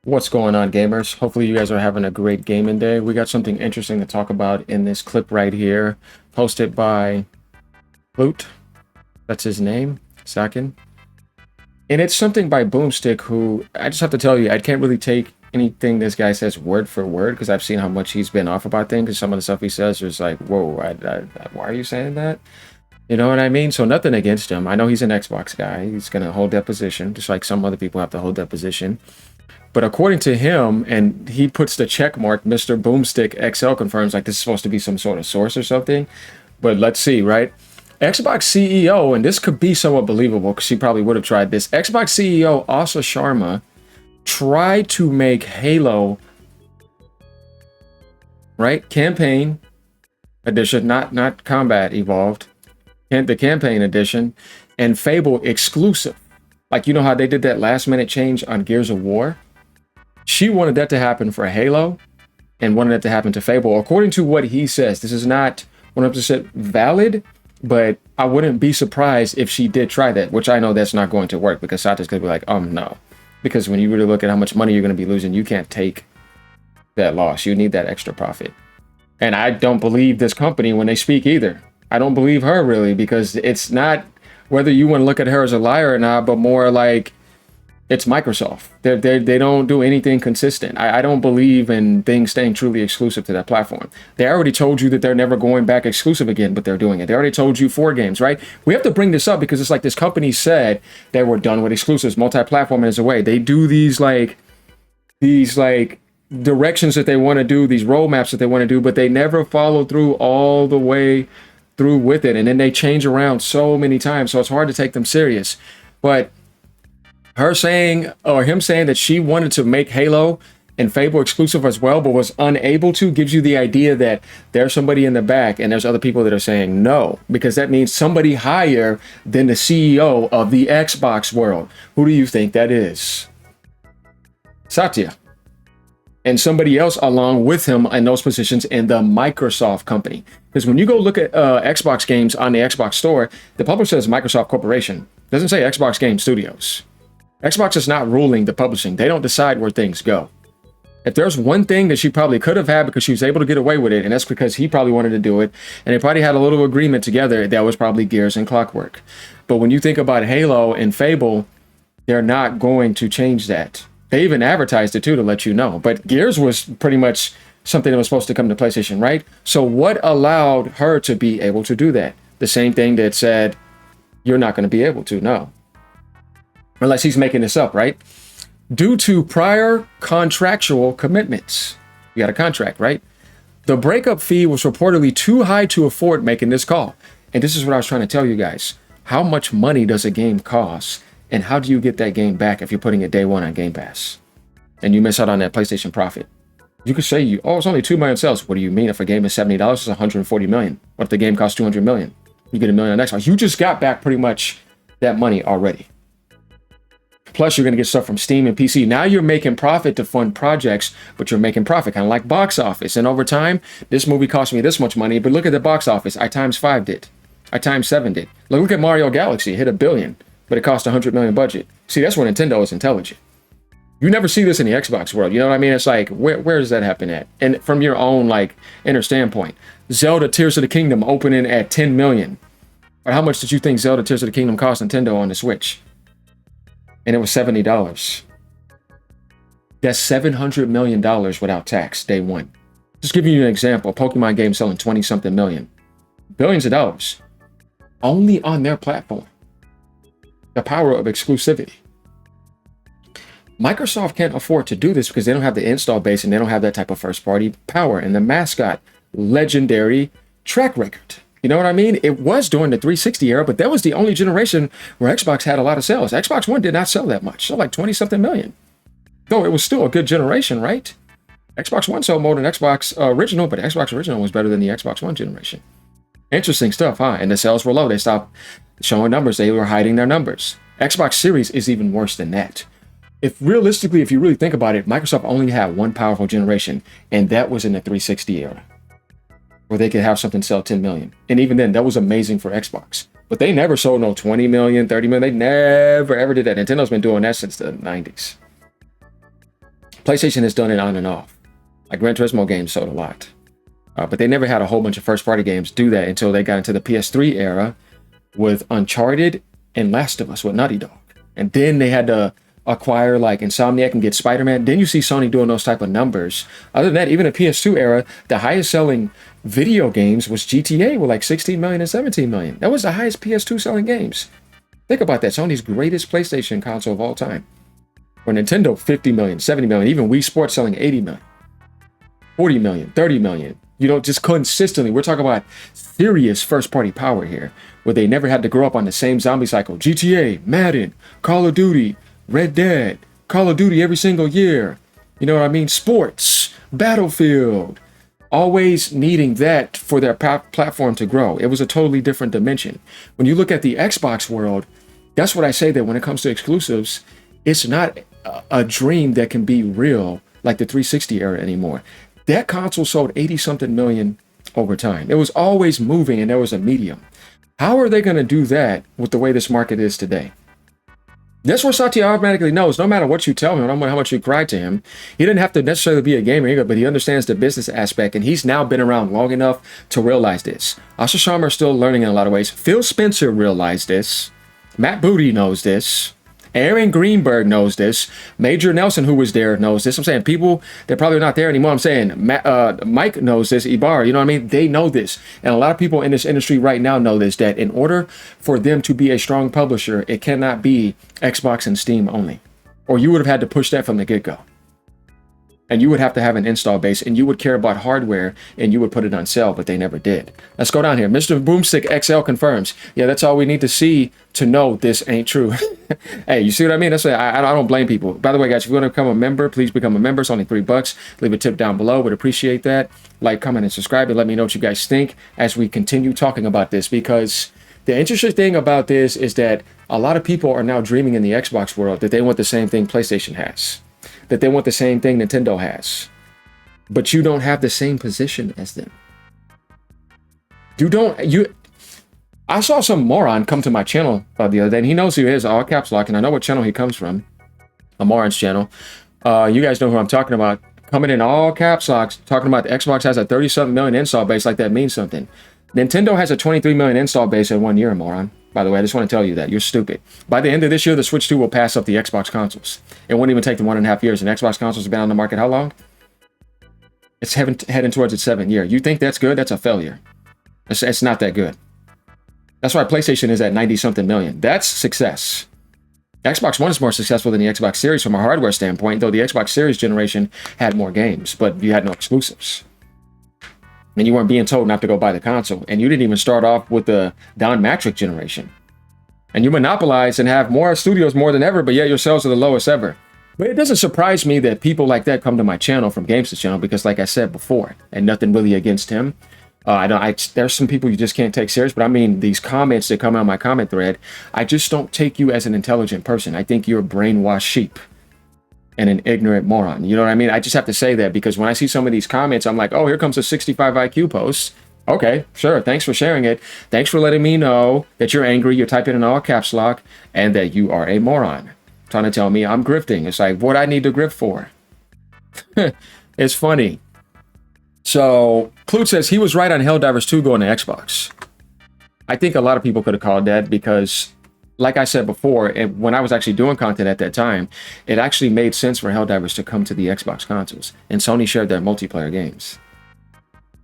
What's going on, gamers? Hopefully you guys are having a great gaming day. We got something interesting to talk about in this clip right here, posted by Boot. That's his name, Sakin. And it's something by Boomstick, who I just have to tell you, I can't really take anything this guy says word for word because I've seen how much he's been off about things. And some of the stuff he says is like, whoa, why are you saying that? You know what I mean? So nothing against him. I know he's an Xbox guy. He's going to hold that position, just like some other people have to hold that position. But according to him, and he puts the check mark, Mr. Boomstick XL confirms, like this is supposed to be some sort of source or something. But let's see, right? Xbox CEO, and this could be somewhat believable because he probably would have tried this. Xbox CEO Asa Sharma tried to make Halo, right? Campaign edition, not Combat Evolved, and the campaign edition, and Fable exclusive. Like, you know how they did that last minute change on Gears of War? She wanted that to happen for Halo and wanted it to happen to Fable. According to what he says, this is not 100% valid, but I wouldn't be surprised if she did try that, which I know that's not going to work because Sata's going to be like, no. Because when you really look at how much money you're going to be losing, you can't take that loss. You need that extra profit. And I don't believe this company when they speak either. I don't believe her really, because it's not whether you want to look at her as a liar or not, but more like it's Microsoft. They don't do anything consistent. I don't believe in things staying truly exclusive to that platform. They already told you that they're never going back exclusive again, but they're doing it. They already told you 4 games, right? We have to bring this up because it's like this company said they were done with exclusives. Multi-platform is a way. They do these directions that they want to do, these roadmaps that they want to do, but they never follow through all the way through with it. And then they change around so many times. So it's hard to take them serious. But her saying, or him saying that she wanted to make Halo and Fable exclusive as well, but was unable to, gives you the idea that there's somebody in the back and there's other people that are saying no, because that means somebody higher than the CEO of the Xbox world. Who do you think that is? Satya. And somebody else along with him in those positions in the Microsoft company. Because when you go look at Xbox games on the Xbox store, the publisher says Microsoft Corporation. It doesn't say Xbox Game Studios. Xbox is not ruling the publishing. They don't decide where things go. If there's one thing that she probably could have had because she was able to get away with it, and that's because he probably wanted to do it, and they probably had a little agreement together, that was probably Gears and Clockwork. But when you think about Halo and Fable, they're not going to change that. They even advertised it too to let you know. But Gears was pretty much something that was supposed to come to PlayStation, right? So what allowed her to be able to do that? The same thing that said, you're not going to be able to, no. Unless he's making this up, right? Due to prior contractual commitments. You got a contract, right? The breakup fee was reportedly too high to afford making this call. And this is what I was trying to tell you guys. How much money does a game cost? And how do you get that game back if you're putting it day one on Game Pass? And you miss out on that PlayStation profit. You could say, it's only 2 million sales. What do you mean? If a game is $70, it's 140 million. What if the game costs 200 million? You get $1 million on Xbox. You just got back pretty much that money already. Plus, you're going to get stuff from Steam and PC. Now you're making profit to fund projects, but you're making profit, kind of like box office. And over time, this movie cost me this much money, but look at the box office. I times 5 did. I times 7 did. Look at Mario Galaxy. It hit $1 billion, but it cost 100 million budget. See, that's where Nintendo is intelligent. You never see this in the Xbox world. You know what I mean? It's like, where does that happen at? And from your own, inner standpoint. Zelda Tears of the Kingdom opening at 10 million. But how much did you think Zelda Tears of the Kingdom cost Nintendo on the Switch? And it was $70. That's $700 million without tax, day one. Just giving you an example, a Pokemon game selling 20-something million. Billions of dollars. Only on their platform. The power of exclusivity. Microsoft can't afford to do this because they don't have the install base and they don't have that type of first-party power. And the mascot, legendary track record. You know what I mean? It was during the 360 era, but that was the only generation where Xbox had a lot of sales. Xbox One did not sell that much. Sold like 20-something million. Though it was still a good generation, right? Xbox One sold more than Xbox Original, but Xbox Original was better than the Xbox One generation. Interesting stuff, huh? And the sales were low. They stopped showing numbers. They were hiding their numbers. Xbox Series is even worse than that. If you really think about it, Microsoft only had one powerful generation, and that was in the 360 era. Where they could have something sell 10 million. And even then, that was amazing for Xbox. But they never sold no 20 million, 30 million. They never, ever did that. Nintendo's been doing that since the 90s. PlayStation has done it on and off. Like Gran Turismo games sold a lot. But they never had a whole bunch of first-party games do that until they got into the PS3 era with Uncharted and Last of Us with Naughty Dog. And then they had to acquire like Insomniac and get Spider-Man. Then you see Sony doing those type of numbers. Other than that, even the PS2 era, the highest selling video games was GTA with like 16 million and 17 million. That was the highest PS2 selling games. Think about that. Sony's greatest PlayStation console of all time. Or Nintendo, 50 million, 70 million, even Wii Sports selling 80 million, 40 million, 30 million. You know, just consistently. We're talking about serious first-party power here, where they never had to grow up on the same zombie cycle. GTA, Madden, Call of Duty, Red Dead, Call of Duty every single year. You know what I mean? Sports, Battlefield. Always needing that for their platform to grow. It was a totally different dimension. When you look at the Xbox world, that's what I say, that when it comes to exclusives, it's not a dream that can be real like the 360 era anymore. That console sold 80-something million over time. It was always moving and there was a medium. How are they going to do that with the way this market is today? That's where Satya automatically knows, no matter what you tell him, no matter how much you cry to him, he didn't have to necessarily be a gamer either, but he understands the business aspect, and he's now been around long enough to realize this. Asha Sharma is still learning in a lot of ways. Phil Spencer realized this. Matt Booty knows this. Aaron Greenberg knows this. Major Nelson, who was there, knows this. I'm saying people, they're probably not there anymore. I'm saying Mike knows this. Ibarra, you know what I mean? They know this. And a lot of people in this industry right now know this, that in order for them to be a strong publisher, it cannot be Xbox and Steam only. Or you would have had to push that from the get-go. And you would have to have an install base, and you would care about hardware, and you would put it on sale, but they never did. Let's go down here. Mr. Boomstick XL confirms. Yeah, that's all we need to see to know this ain't true. Hey, you see what I mean? That's what I don't blame people. By the way, guys, if you want to become a member, please become a member. It's only $3. Leave a tip down below. Would appreciate that. Like, comment, and subscribe, and let me know what you guys think as we continue talking about this, because the interesting thing about this is that a lot of people are now dreaming in the Xbox world that they want the same thing PlayStation has, that they want the same thing Nintendo has, but you don't have the same position as them. I saw some moron come to my channel the other day, and he knows who he is, all caps lock, and I know what channel he comes from, a moron's channel. You guys know who I'm talking about. Coming in all caps locks, talking about the Xbox has a 37 million install base, like that means something. Nintendo has a 23 million install base in 1 year, moron. By the way, I just want to tell you that. You're stupid. By the end of this year, the Switch 2 will pass up the Xbox consoles. It won't even take them 1.5 years. And Xbox consoles have been on the market how long? It's heading towards its 7th year. You think that's good? That's a failure. It's not that good. That's why PlayStation is at 90-something million. That's success. Xbox One is more successful than the Xbox Series from a hardware standpoint, though the Xbox Series generation had more games, but you had no exclusives. And you weren't being told not to go buy the console. And you didn't even start off with the Don Matrick generation. And you monopolize and have more studios more than ever, but yet your sales are the lowest ever. But it doesn't surprise me that people like that come to my channel from Games's channel, because like I said before, and nothing really against him. There's some people you just can't take serious, but I mean, these comments that come out of my comment thread, I just don't take you as an intelligent person. I think you're a brainwashed sheep and an ignorant moron. You know what I mean? I just have to say that, because when I see some of these comments, I'm like, oh, here comes a 65 IQ post. Okay, sure. Thanks for sharing it. Thanks for letting me know that you're angry. You're typing in all caps lock and that you are a moron. Trying to tell me I'm grifting. It's like, what I need to grift for? It's funny. So Clute says he was right on Helldivers 2 going to Xbox. I think a lot of people could have called that, because like I said before, when I was actually doing content at that time, it actually made sense for Helldivers to come to the Xbox consoles. And Sony shared their multiplayer games.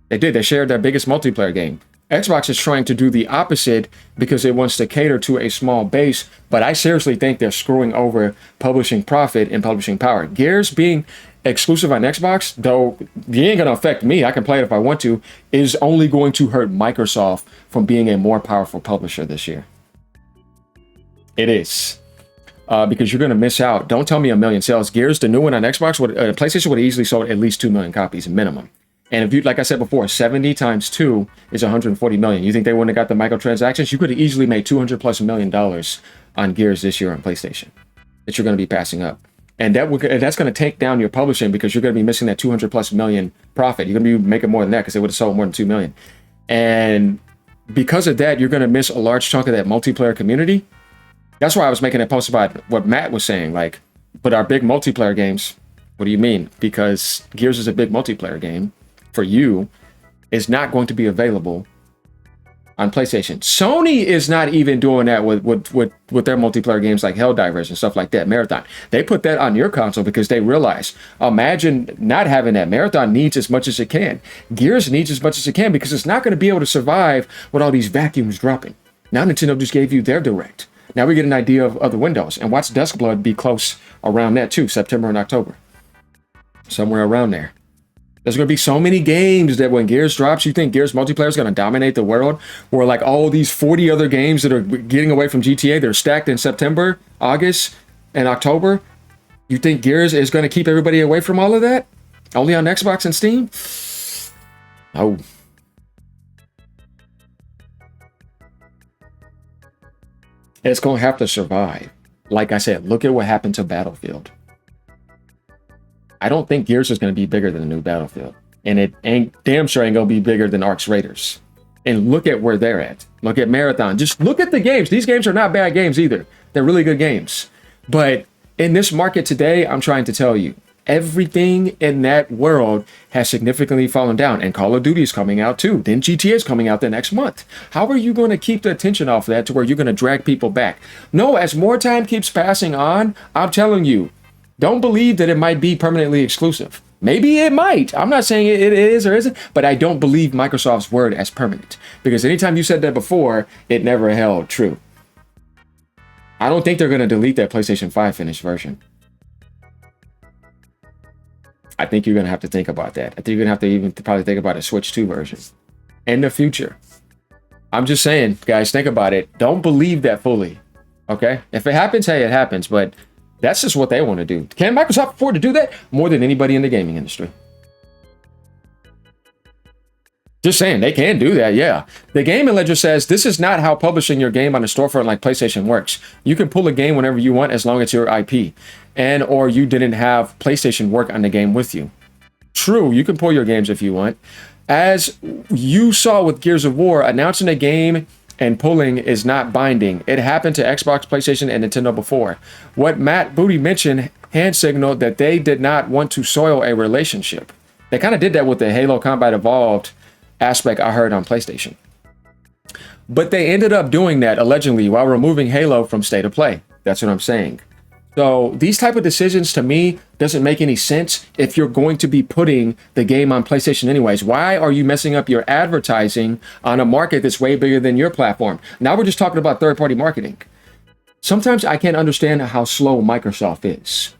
They did. They shared their biggest multiplayer game. Xbox is trying to do the opposite because it wants to cater to a small base, but I seriously think they're screwing over publishing profit and publishing power. Gears being exclusive on Xbox, though it ain't going to affect me, I can play it if I want to, is only going to hurt Microsoft from being a more powerful publisher this year. It is. Because you're going to miss out. Don't tell me 1 million sales. Gears, the new one on Xbox, PlayStation would have easily sold at least 2 million copies minimum. And if you, like I said before, 70 times 2 is 140 million. You think they wouldn't have got the microtransactions? You could have easily made $200+ million on Gears this year on PlayStation that you're going to be passing up. And that's going to take down your publishing, because you're going to be missing that $200+ million profit. You're going to be making more than that, because they would have sold more than 2 million. And because of that, you're going to miss a large chunk of that multiplayer community. That's why I was making a post about what Matt was saying, like, but our big multiplayer games, What do you mean? Because Gears is a big multiplayer game for you, is not going to be available on PlayStation. Sony is not even doing that with their multiplayer games like Helldivers and stuff like that, Marathon. They put that on your console because they realize, imagine not having that. Marathon needs as much as it can. Gears needs as much as it can because it's not going to be able to survive with all these vacuums dropping. Now Nintendo just gave you their Direct. Now we get an idea of other windows. And watch Duskblood be close around that too, September and October. Somewhere around there. There's going to be so many games that when Gears drops, you think Gears multiplayer is going to dominate the world? Where like all these 40 other games that are getting away from GTA, they're stacked in September, August, and October. You think Gears is going to keep everybody away from all of that? Only on Xbox and Steam? Oh. It's going to have to survive. Like I said, look at what happened to Battlefield. I don't think Gears is going to be bigger than the new Battlefield. And it ain't damn sure ain't going to be bigger than Ark's Raiders. And look at where they're at. Look at Marathon. Just look at the games. These games are not bad games either. They're really good games. But in this market today, I'm trying to tell you, everything in that world has significantly fallen down. And Call of Duty is coming out too. Then GTA is coming out the next month. How are you going to keep the attention off that to where you're going to drag people back? No, as more time keeps passing on, I'm telling you, don't believe that it might be permanently exclusive. Maybe it might. I'm not saying it is or isn't, but I don't believe Microsoft's word as permanent. Because anytime you said that before, it never held true. I don't think they're going to delete that PlayStation 5 finished version. I think you're going to have to think about that. I think you're going to have to even probably think about a Switch 2 version in the future. I'm just saying, guys, think about it. Don't believe that fully. Okay? If it happens, hey, it happens. But that's just what they want to do. Can Microsoft afford to do that? More than anybody in the gaming industry. Just saying, they can do that, yeah. The Gaming Ledger says this is not how publishing your game on a storefront like PlayStation works. You can pull a game whenever you want as long as it's your IP. And or you didn't have PlayStation work on the game with you. True, you can pull your games if you want. As you saw with Gears of War, announcing a game and pulling is not binding. It happened to Xbox, PlayStation, and Nintendo before. What Matt Booty mentioned hand signaled that they did not want to soil a relationship. They kind of did that with the Halo Combat Evolved aspect I heard on PlayStation. But they ended up doing that allegedly while removing Halo from State of Play. That's what I'm saying. So these type of decisions to me doesn't make any sense if you're going to be putting the game on PlayStation anyways. Why are you messing up your advertising on a market that's way bigger than your platform? Now we're just talking about third-party marketing. Sometimes I can't understand how slow Microsoft is.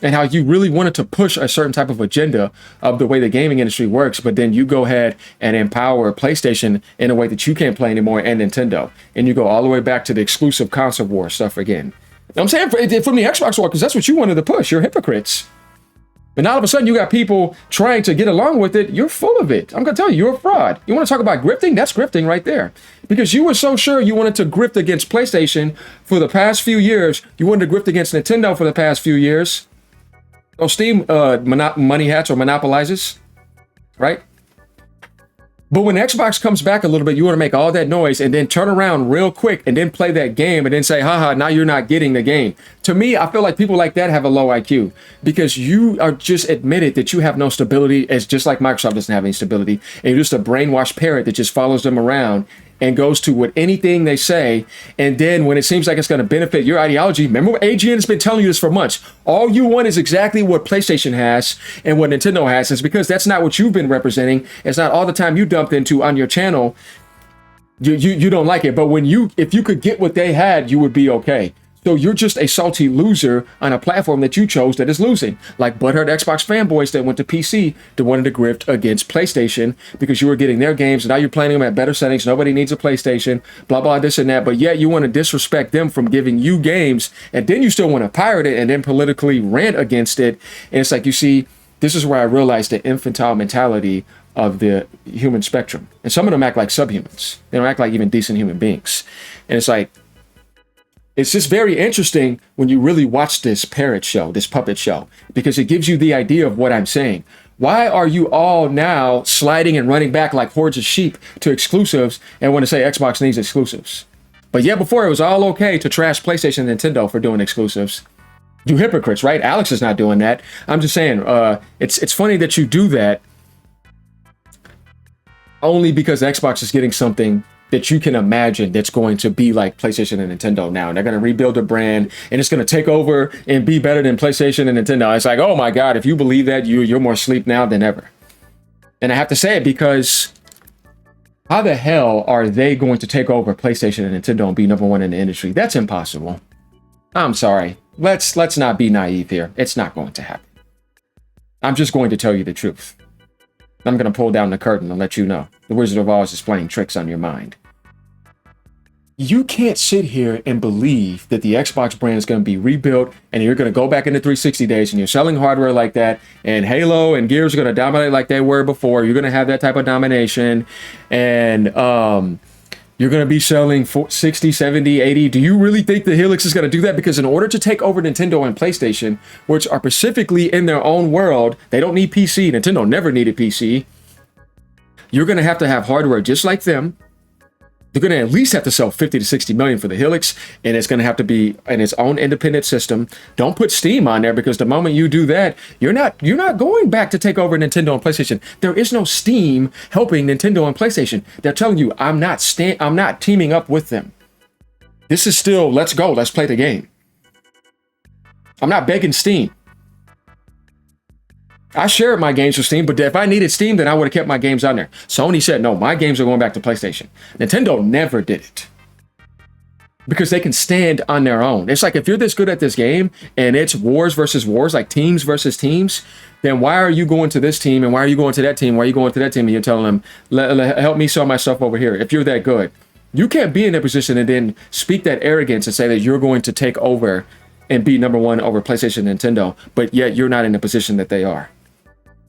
And how you really wanted to push a certain type of agenda of the way the gaming industry works, but then you go ahead and empower PlayStation in a way that you can't play anymore, and Nintendo. And you go all the way back to the exclusive console war stuff again. I'm saying from the Xbox war, because that's what you wanted to push. You're hypocrites. But now all of a sudden you got people trying to get along with it. You're full of it. I'm going to tell you, you're a fraud. You want to talk about grifting? That's grifting right there. Because you were so sure you wanted to grift against PlayStation for the past few years. You wanted to grift against Nintendo for the past few years. Oh, Steam money hats or monopolizes, right? But when Xbox comes back a little bit, you want to make all that noise and then turn around real quick and then play that game and then say, haha, now you're not getting the game. To me, I feel like people like that have a low IQ because you are just admitted that you have no stability, as just like Microsoft doesn't have any stability. And you're just a brainwashed parrot that just follows them around and goes to with anything they say. And then when it seems like it's going to benefit your ideology, remember what AGN has been telling you this for months. All you want is exactly what PlayStation has and what Nintendo has. Is because that's not what you've been representing. It's not all the time you dumped into on your channel. You don't like it. But if you could get what they had, you would be okay. So you're just a salty loser on a platform that you chose that is losing. Like butthurt Xbox fanboys that went to PC that wanted to grift against PlayStation because you were getting their games and now you're playing them at better settings. Nobody needs a PlayStation, blah, blah, this and that. But yet you want to disrespect them from giving you games. And then you still want to pirate it and then politically rant against it. And it's like, you see, this is where I realized the infantile mentality of the human spectrum. And some of them act like subhumans. They don't act like even decent human beings. And it's like, it's just very interesting when you really watch this parrot show, this puppet show, because it gives you the idea of what I'm saying. Why are you all now sliding and running back like hordes of sheep to exclusives and want to say Xbox needs exclusives? But yeah, before it was all okay to trash PlayStation and Nintendo for doing exclusives. You hypocrites, right? Alex is not doing that. I'm just saying, it's funny that you do that only because Xbox is getting something that you can imagine that's going to be like PlayStation and Nintendo now. And they're going to rebuild the brand and it's going to take over and be better than PlayStation and Nintendo. It's like, oh my God, if you believe that, you're more asleep now than ever. And I have to say it because how the hell are they going to take over PlayStation and Nintendo and be number one in the industry? That's impossible. I'm sorry. Let's not be naive here. It's not going to happen. I'm just going to tell you the truth. I'm going to pull down the curtain and let you know. The Wizard of Oz is playing tricks on your mind. You can't sit here and believe that the Xbox brand is going to be rebuilt and you're going to go back into 360 days and you're selling hardware like that and Halo and Gears are going to dominate like they were before. You're going to have that type of domination and you're going to be selling 60, 70, 80. Do you really think the Helix is going to do that? Because in order to take over Nintendo and PlayStation, which are specifically in their own world, they don't need PC. Nintendo never needed PC. You're going to have hardware just like them. They're going to at least have to sell 50 to 60 million for the Helix, and it's going to have to be in its own independent system. Don't put Steam on there because the moment you do that, you're not going back to take over Nintendo and PlayStation. There is no Steam helping Nintendo and PlayStation. They're telling you, I'm not teaming up with them. This is still, let's go, let's play the game. I'm not begging Steam. I shared my games with Steam, but if I needed Steam, then I would have kept my games on there. Sony said, no, my games are going back to PlayStation. Nintendo never did it. Because they can stand on their own. It's like if you're this good at this game and it's wars versus wars, like teams versus teams, then why are you going to this team and why are you going to that team? Why are you going to that team and you're telling them, help me sell my stuff over here if you're that good? You can't be in that position and then speak that arrogance and say that you're going to take over and be number one over PlayStation and Nintendo, but yet you're not in the position that they are.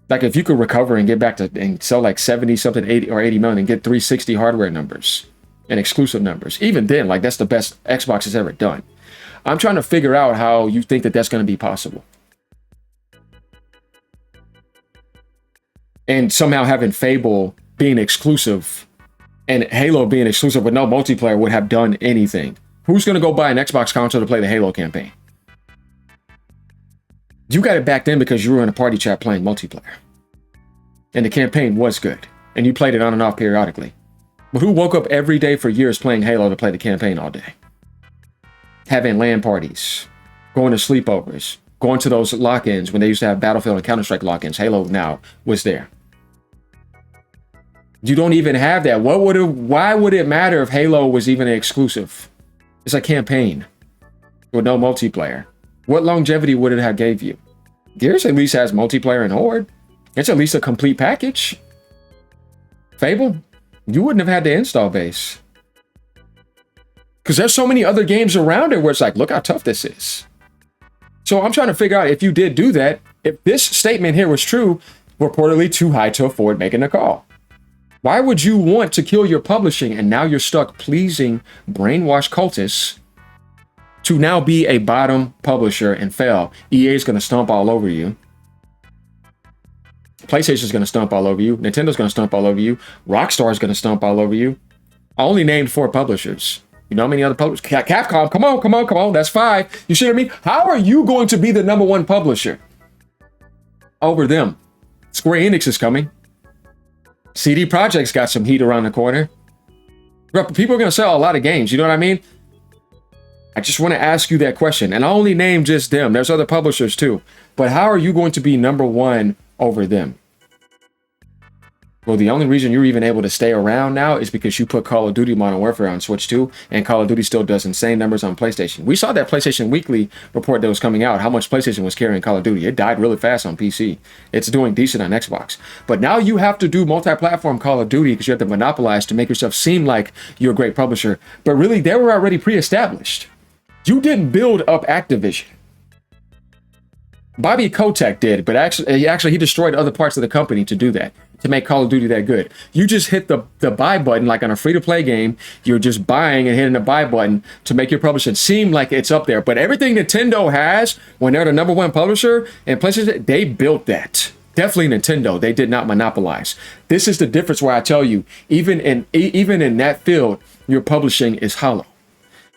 Like if you could recover and get back to and sell like 70 something, 80 or 80 million and get 360 hardware numbers and exclusive numbers, even then, like that's the best Xbox has ever done. I'm trying to figure out how you think that that's going to be possible. And somehow having Fable being exclusive and Halo being exclusive with no multiplayer would have done anything. Who's going to go buy an Xbox console to play the Halo campaign? You got it back then because you were in a party chat playing multiplayer. And the campaign was good. And you played it on and off periodically. But who woke up every day for years playing Halo to play the campaign all day? Having LAN parties, going to sleepovers, going to those lock-ins when they used to have Battlefield and Counter-Strike lock-ins. Halo now was there. You don't even have that. Why would it matter if Halo was even an exclusive? It's a campaign with no multiplayer. What longevity would it have gave you? Gears at least has multiplayer and Horde. It's at least a complete package. Fable, you wouldn't have had the install base. Because there's so many other games around it where it's like, look how tough this is. So I'm trying to figure out if you did do that, if this statement here was true, reportedly too high to afford making a call. Why would you want to kill your publishing and now you're stuck pleasing brainwashed cultists to now be a bottom publisher and fail? EA is going to stomp all over you. PlayStation is going to stomp all over you. Nintendo's going to stomp all over you. Rockstar is going to stomp all over you. I only named 4 publishers. You know how many other publishers? Capcom, come on. That's 5. You see what I mean? How are you going to be the number 1 publisher over them? Square Enix is coming. CD Projekt's got some heat around the corner. People are going to sell a lot of games. You know what I mean? I just want to ask you that question. And I only name just them. There's other publishers too. But how are you going to be number 1 over them? Well, the only reason you're even able to stay around now is because you put Call of Duty Modern Warfare on Switch 2, and Call of Duty still does insane numbers on PlayStation. We saw that PlayStation Weekly report that was coming out, how much PlayStation was carrying Call of Duty. It died really fast on PC. It's doing decent on Xbox. But now you have to do multi-platform Call of Duty because you have to monopolize to make yourself seem like you're a great publisher. But really, they were already pre-established. You didn't build up Activision. Bobby Kotick did, but actually he destroyed other parts of the company to do that, to make Call of Duty that good. You just hit the buy button, like on a free-to-play game. You're just buying and hitting the buy button to make your publisher seem like it's up there. But everything Nintendo has, when they're the number 1 publisher, and PlayStation, they built that. Definitely Nintendo. They did not monopolize. This is the difference where I tell you, even in that field, your publishing is hollow.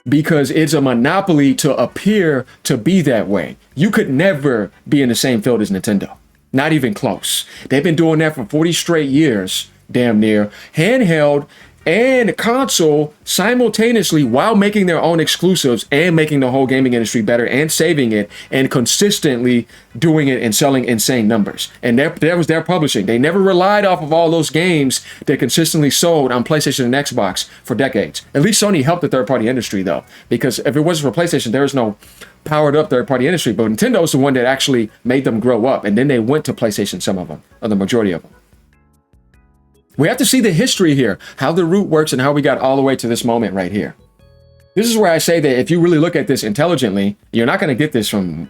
because it's a monopoly to appear to be that way. You could never be in the same field as Nintendo. Not even close. They've been doing that for 40 straight years, damn near, handheld and console simultaneously, while making their own exclusives and making the whole gaming industry better and saving it and consistently doing it and selling insane numbers. And that was their publishing. They never relied off of all those games that consistently sold on PlayStation and Xbox for decades. At least Sony helped the third-party industry, though, because if it wasn't for PlayStation, there was no powered up third-party industry. But Nintendo is the one that actually made them grow up, and then they went to PlayStation, some of them, or the majority of them. We have to see the history here, how the root works and how we got all the way to this moment right here. This is where I say that if you really look at this intelligently, you're not going to get this from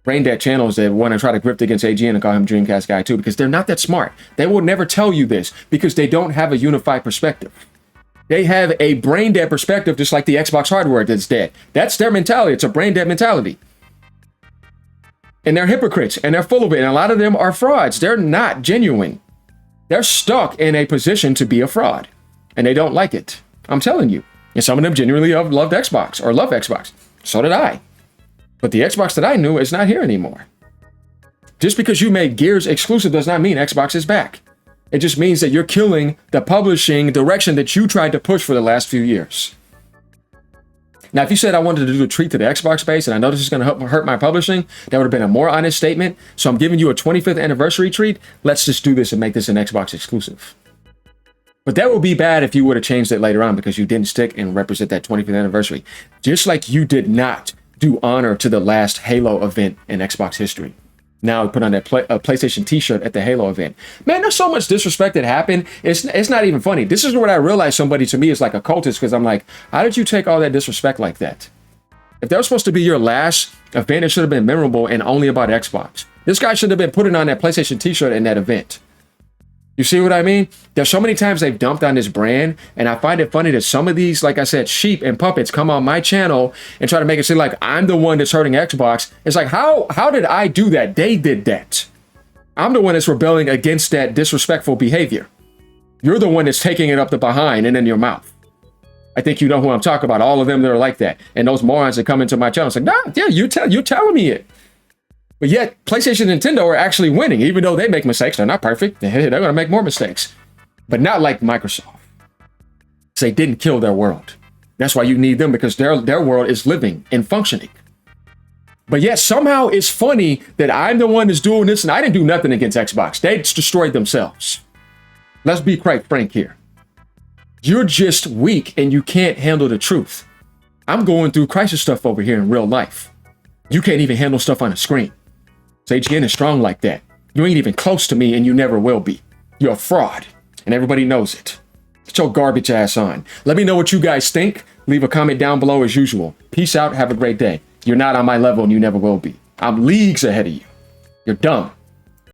brain dead channels that want to try to grift against AGN and call him Dreamcast guy too, because they're not that smart. They will never tell you this because they don't have a unified perspective. They have a brain dead perspective, just like the Xbox hardware that's dead. That's their mentality. It's a brain dead mentality. And they're hypocrites and they're full of it. And a lot of them are frauds. They're not genuine. They're stuck in a position to be a fraud, and they don't like it. I'm telling you. And some of them genuinely loved Xbox or love Xbox. So did I. But the Xbox that I knew is not here anymore. Just because you made Gears exclusive does not mean Xbox is back. It just means that you're killing the publishing direction that you tried to push for the last few years. Now, if you said I wanted to do a treat to the Xbox base, and I know this is going to hurt my publishing, that would have been a more honest statement. So I'm giving you a 25th anniversary treat. Let's just do this and make this an Xbox exclusive. But that would be bad if you would have changed it later on because you didn't stick and represent that 25th anniversary. Just like you did not do honor to the last Halo event in Xbox history. Now put on that PlayStation t-shirt at the Halo event. Man, there's so much disrespect that happened. It's not even funny. This is what I realized somebody to me is like a cultist, because I'm like, how did you take all that disrespect like that? If that was supposed to be your last event, it should have been memorable and only about Xbox. This guy should have been putting on that PlayStation t-shirt in that event. You see what I mean? There's so many times they've dumped on this brand, and I find it funny that some of these, like I said, sheep and puppets come on my channel and try to make it seem like I'm the one that's hurting Xbox. It's like, how did I do that? They did that. I'm the one that's rebelling against that disrespectful behavior. You're the one that's taking it up the behind and in your mouth. I think you know who I'm talking about. All of them that are like that. And those morons that come into my channel, it's like, nah, yeah, you're telling me it. But yet, PlayStation and Nintendo are actually winning, even though they make mistakes. They're not perfect. They're going to make more mistakes. But not like Microsoft. They didn't kill their world. That's why you need them, because their world is living and functioning. But yet, somehow it's funny that I'm the one that's doing this, and I didn't do nothing against Xbox. They destroyed themselves. Let's be quite frank here. You're just weak, and you can't handle the truth. I'm going through crisis stuff over here in real life. You can't even handle stuff on a screen. AGN is strong like that. You ain't even close to me, and you never will be. You're a fraud, and everybody knows it. Get your garbage ass on. Let me know what you guys think. Leave a comment down below as usual. Peace out. Have a great day. You're not on my level, and you never will be. I'm leagues ahead of you. You're dumb.